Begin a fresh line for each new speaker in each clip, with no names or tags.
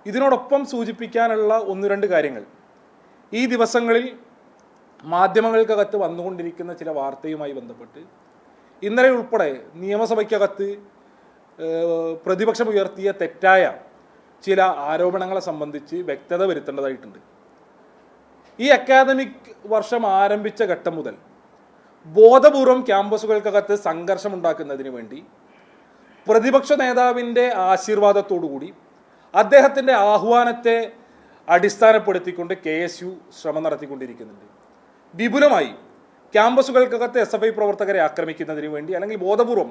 ഇതിനോടൊപ്പം സൂചിപ്പിക്കാനുള്ള ഒന്ന് രണ്ട് കാര്യങ്ങൾ. ഈ ദിവസങ്ങളിൽ മാധ്യമങ്ങൾക്കകത്ത് വന്നുകൊണ്ടിരിക്കുന്ന ചില വാർത്തയുമായി ബന്ധപ്പെട്ട് ഇന്നലെ ഉൾപ്പെടെ നിയമസഭയ്ക്കകത്ത് പ്രതിപക്ഷം ഉയർത്തിയ തെറ്റായ ചില ആരോപണങ്ങളെ സംബന്ധിച്ച് വ്യക്തത വരുത്തേണ്ടതായിട്ടുണ്ട്. ഈ അക്കാദമിക് വർഷം ആരംഭിച്ച ഘട്ടം മുതൽ ബോധപൂർവം ക്യാമ്പസുകൾക്കകത്ത് സംഘർഷമുണ്ടാക്കുന്നതിന് വേണ്ടി പ്രതിപക്ഷ നേതാവിൻ്റെ ആശീർവാദത്തോടുകൂടി അദ്ദേഹത്തിൻ്റെ ആഹ്വാനത്തെ അടിസ്ഥാനപ്പെടുത്തിക്കൊണ്ട് KSU ശ്രമം നടത്തിക്കൊണ്ടിരിക്കുന്നുണ്ട്. വിപുലമായി ക്യാമ്പസുകൾക്കകത്ത് SFI പ്രവർത്തകരെ ആക്രമിക്കുന്നതിന് വേണ്ടി അല്ലെങ്കിൽ ബോധപൂർവം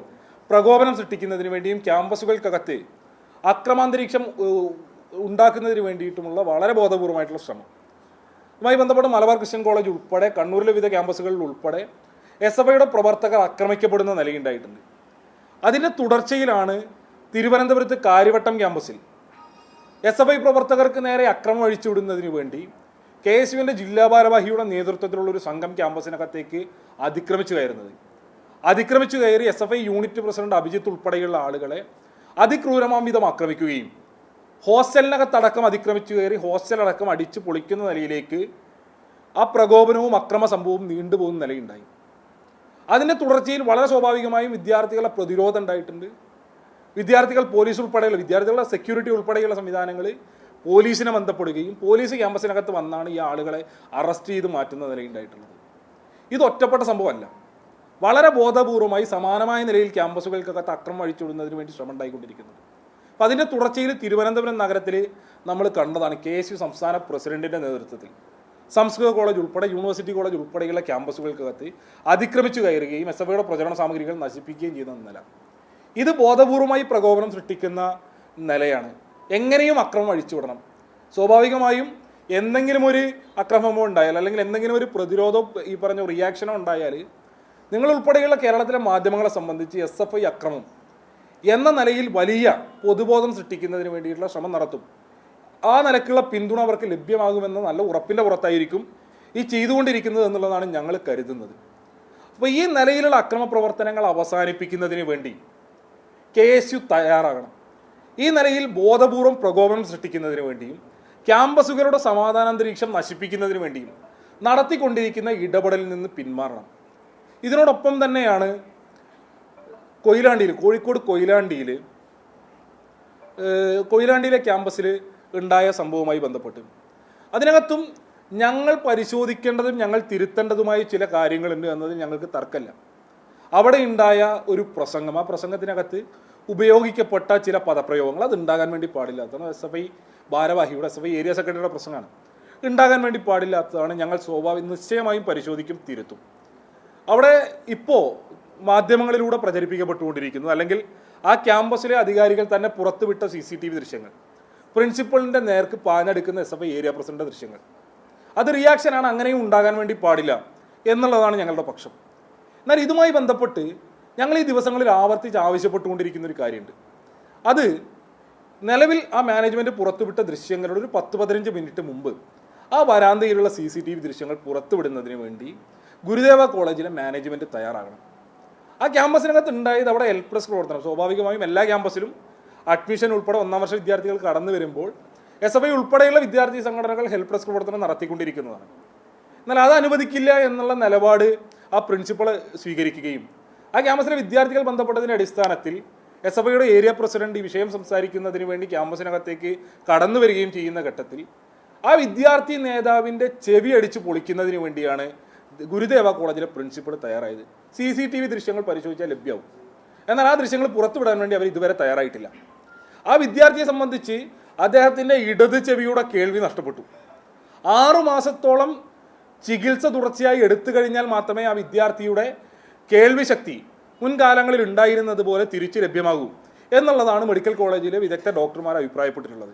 പ്രകോപനം സൃഷ്ടിക്കുന്നതിന് വേണ്ടിയും ക്യാമ്പസുകൾക്കകത്ത് അക്രമാന്തരീക്ഷം ഉണ്ടാക്കുന്നതിന് വേണ്ടിയിട്ടുമുള്ള വളരെ ബോധപൂർവമായിട്ടുള്ള ശ്രമം. ഇതുമായി ബന്ധപ്പെട്ട് മലബാർ ക്രിസ്ത്യൻ കോളേജ് ഉൾപ്പെടെ കണ്ണൂരിലെ വിവിധ ക്യാമ്പസുകളിൽ ഉൾപ്പെടെ SFIയുടെ പ്രവർത്തകർ ആക്രമിക്കപ്പെടുന്ന നിലയുണ്ടായിട്ടുണ്ട്. അതിൻ്റെ തുടർച്ചയിലാണ് തിരുവനന്തപുരത്ത് കാര്യവട്ടം ക്യാമ്പസിൽ SFI പ്രവർത്തകർക്ക് നേരെ അക്രമം അഴിച്ചുവിടുന്നതിന് വേണ്ടി KSUവിൻ്റെ ജില്ലാ ഭാരവാഹിയുടെ നേതൃത്വത്തിലുള്ള ഒരു സംഘം ക്യാമ്പസിനകത്തേക്ക് അതിക്രമിച്ചു കയറി SFI യൂണിറ്റ് പ്രസിഡന്റ് അഭിജിത്ത് ഉൾപ്പെടെയുള്ള ആളുകളെ അതിക്രൂരമാംവിധം ആക്രമിക്കുകയും ഹോസ്റ്റലിനകത്തടക്കം അതിക്രമിച്ചു കയറി ഹോസ്റ്റലടക്കം അടിച്ചു പൊളിക്കുന്ന നിലയിലേക്ക് ആ പ്രകോപനവും അക്രമ സംഭവവും നീണ്ടുപോകുന്ന നിലയുണ്ടായി. അതിൻ്റെ തുടർച്ചയിൽ വളരെ സ്വാഭാവികമായും വിദ്യാർത്ഥികളുടെ പ്രതിരോധം ഉണ്ടായിട്ടുണ്ട്. വിദ്യാർത്ഥികൾ പോലീസ് ഉൾപ്പെടെയുള്ള വിദ്യാർത്ഥികളുടെ സെക്യൂരിറ്റി ഉൾപ്പെടെയുള്ള സംവിധാനങ്ങൾ പോലീസിനെ ബന്ധപ്പെടുകയും പോലീസ് ക്യാമ്പസിനകത്ത് വന്നാണ് ഈ ആളുകളെ അറസ്റ്റ് ചെയ്ത് മാറ്റുന്ന നിലയുണ്ടായിട്ടുള്ളത്. ഇത് ഒറ്റപ്പെട്ട സംഭവമല്ല. വളരെ ബോധപൂർവമായി സമാനമായ നിലയിൽ ക്യാമ്പസുകൾക്കകത്ത് അക്രമം അഴിച്ചുവിടുന്നതിന് വേണ്ടി ശ്രമം ഉണ്ടായിക്കൊണ്ടിരിക്കുന്നത്. അപ്പോൾ അതിൻ്റെ തുടർച്ചയിൽ തിരുവനന്തപുരം നഗരത്തിൽ നമ്മൾ കണ്ടതാണ് KSU സംസ്ഥാന പ്രസിഡന്റിൻ്റെ നേതൃത്വത്തിൽ സംസ്കൃത കോളേജ് ഉൾപ്പെടെ യൂണിവേഴ്സിറ്റി കോളേജ് ഉൾപ്പെടെയുള്ള ക്യാമ്പസുകൾക്കകത്ത് അതിക്രമിച്ചു കയറുകയും SFIയുടെ പ്രചരണ സാമഗ്രികൾ നശിപ്പിക്കുകയും ചെയ്യുന്ന നില. ഇത് ബോധപൂർവമായി പ്രകോപനം സൃഷ്ടിക്കുന്ന നിലയാണ്. എങ്ങനെയും അക്രമം അഴിച്ചുവിടണം. സ്വാഭാവികമായും എന്തെങ്കിലും ഒരു അക്രമമോ ഉണ്ടായാൽ അല്ലെങ്കിൽ എന്തെങ്കിലും ഒരു പ്രതിരോധം ഈ പറഞ്ഞ റിയാക്ഷനോ ഉണ്ടായാൽ നിങ്ങൾ ഉൾപ്പെടെയുള്ള കേരളത്തിലെ മാധ്യമങ്ങളെ സംബന്ധിച്ച് SFI അക്രമം എന്ന നിലയിൽ വലിയ പൊതുബോധം സൃഷ്ടിക്കുന്നതിന് വേണ്ടിയിട്ടുള്ള ശ്രമം നടത്തും. ആ നിലക്കുള്ള പിന്തുണ അവർക്ക് ലഭ്യമാകുമെന്ന നല്ല ഉറപ്പിൻ്റെ പുറത്തായിരിക്കും ഈ ചെയ്തുകൊണ്ടിരിക്കുന്നത് എന്നുള്ളതാണ് ഞങ്ങൾ കരുതുന്നത്. അപ്പോൾ ഈ നിലയിലുള്ള അക്രമ പ്രവർത്തനങ്ങൾ അവസാനിപ്പിക്കുന്നതിന് വേണ്ടി KSU തയ്യാറാകണം. ഈ നിലയിൽ ബോധപൂർവം പ്രകോപനം സൃഷ്ടിക്കുന്നതിന് വേണ്ടിയും ക്യാമ്പസുകളുടെ സമാധാനാന്തരീക്ഷം നശിപ്പിക്കുന്നതിന് വേണ്ടിയും നടത്തിക്കൊണ്ടിരിക്കുന്ന ഇടപെടലിൽ നിന്ന് പിന്മാറണം. ഇതിനോടൊപ്പം തന്നെയാണ് കോഴിക്കോട് കൊയിലാണ്ടിയിലെ ക്യാമ്പസിൽ ഉണ്ടായ സംഭവവുമായി ബന്ധപ്പെട്ട് അതിനകത്തും ഞങ്ങൾ പരിശോധിക്കേണ്ടതും ഞങ്ങൾ തിരുത്തേണ്ടതുമായ ചില കാര്യങ്ങളുണ്ട് എന്നതിൽ ഞങ്ങൾക്ക് തർക്കമില്ല. അവിടെ ഉണ്ടായ ഒരു പ്രസംഗം, ആ പ്രസംഗത്തിനകത്ത് ഉപയോഗിക്കപ്പെട്ട ചില പദപ്രയോഗങ്ങൾ അത് ഉണ്ടാകാൻ വേണ്ടി പാടില്ലാത്തതാണ്. SFI ഭാരവാഹിയുടെ SFI ഏരിയ സെക്രട്ടറിയുടെ പ്രസംഗമാണ്. ഉണ്ടാകാൻ വേണ്ടി പാടില്ലാത്തതാണ്. ഞങ്ങൾ നിശ്ചയമായും പരിശോധിക്കും, തിരുത്തും. അവിടെ ഇപ്പോൾ മാധ്യമങ്ങളിലൂടെ പ്രചരിപ്പിക്കപ്പെട്ടുകൊണ്ടിരിക്കുന്നു അല്ലെങ്കിൽ ആ ക്യാമ്പസിലെ അധികാരികൾ തന്നെ പുറത്തുവിട്ട CCTV ദൃശ്യങ്ങൾ, പ്രിൻസിപ്പളിൻ്റെ നേർക്ക് പാഞ്ഞെടുക്കുന്ന SFI ഏരിയ പ്രസിഡന്റ് ദൃശ്യങ്ങൾ, അത് റിയാക്ഷനാണ്. അങ്ങനെയും ഉണ്ടാകാൻ വേണ്ടി പാടില്ല എന്നുള്ളതാണ് ഞങ്ങളുടെ പക്ഷം. എന്നാൽ ഇതുമായി ബന്ധപ്പെട്ട് ഞങ്ങൾ ഈ ദിവസങ്ങളിൽ ആവർത്തിച്ച് ആവശ്യപ്പെട്ടുകൊണ്ടിരിക്കുന്ന ഒരു കാര്യമുണ്ട്. അത് നിലവിൽ ആ മാനേജ്മെൻറ്റ് പുറത്തുവിട്ട ദൃശ്യങ്ങളുടെ ഒരു 10-15 മിനിറ്റ് മുമ്പ് ആ വരാന്തയിലുള്ള CCTV ദൃശ്യങ്ങൾ പുറത്തുവിടുന്നതിന് വേണ്ടി ഗുരുദേവ കോളേജിലെ മാനേജ്മെൻറ്റ് തയ്യാറാകണം. ആ ക്യാമ്പസിനകത്ത് ഉണ്ടായത് അവിടെ ഹെൽപ്രസ് പ്രവർത്തനം. സ്വാഭാവികമായും എല്ലാ ക്യാമ്പസിലും അഡ്മിഷൻ ഉൾപ്പെടെ 1ാം വർഷ വിദ്യാർത്ഥികൾ കടന്നു വരുമ്പോൾ SFI ഉൾപ്പെടെയുള്ള വിദ്യാർത്ഥി സംഘടനകൾ ഹെൽപ്രസ് പ്രവർത്തനം നടത്തിക്കൊണ്ടിരിക്കുന്നതാണ്. എന്നാൽ അത് അനുവദിക്കില്ല എന്നുള്ള നിലപാട് ആ പ്രിൻസിപ്പൾ സ്വീകരിക്കുകയും ആ ക്യാമ്പസിലെ വിദ്യാർത്ഥികൾ ബന്ധപ്പെട്ടതിൻ്റെ അടിസ്ഥാനത്തിൽ SFIയുടെ ഏരിയ പ്രസിഡന്റ് ഈ വിഷയം സംസാരിക്കുന്നതിന് വേണ്ടി ക്യാമ്പസിനകത്തേക്ക് കടന്നു വരികയും ചെയ്യുന്ന ഘട്ടത്തിൽ ആ വിദ്യാർത്ഥി നേതാവിൻ്റെ ചെവി അടിച്ച് പൊളിക്കുന്നതിന് വേണ്ടിയാണ് ഗുരുദേവ കോളേജിലെ പ്രിൻസിപ്പൾ തയ്യാറായത്. CCTV ദൃശ്യങ്ങൾ പരിശോധിച്ചാൽ ലഭ്യമാവും. എന്നാൽ ആ ദൃശ്യങ്ങൾ പുറത്തുവിടാൻ വേണ്ടി അവർ ഇതുവരെ തയ്യാറായിട്ടില്ല. ആ വിദ്യാർത്ഥിയെ സംബന്ധിച്ച് അദ്ദേഹത്തിൻ്റെ ഇടത് ചെവിയുടെ കേൾവി നഷ്ടപ്പെട്ടു. 6 മാസത്തോളം ചികിത്സ തുടർച്ചയായി എടുത്തു കഴിഞ്ഞാൽ മാത്രമേ ആ വിദ്യാർത്ഥിയുടെ കേൾവി ശക്തി മുൻകാലങ്ങളിൽ ഉണ്ടായിരുന്നത് പോലെ തിരിച്ചു ലഭ്യമാകൂ എന്നുള്ളതാണ് മെഡിക്കൽ കോളേജിലെ വിദഗ്ധ ഡോക്ടർമാർ അഭിപ്രായപ്പെട്ടിട്ടുള്ളത്.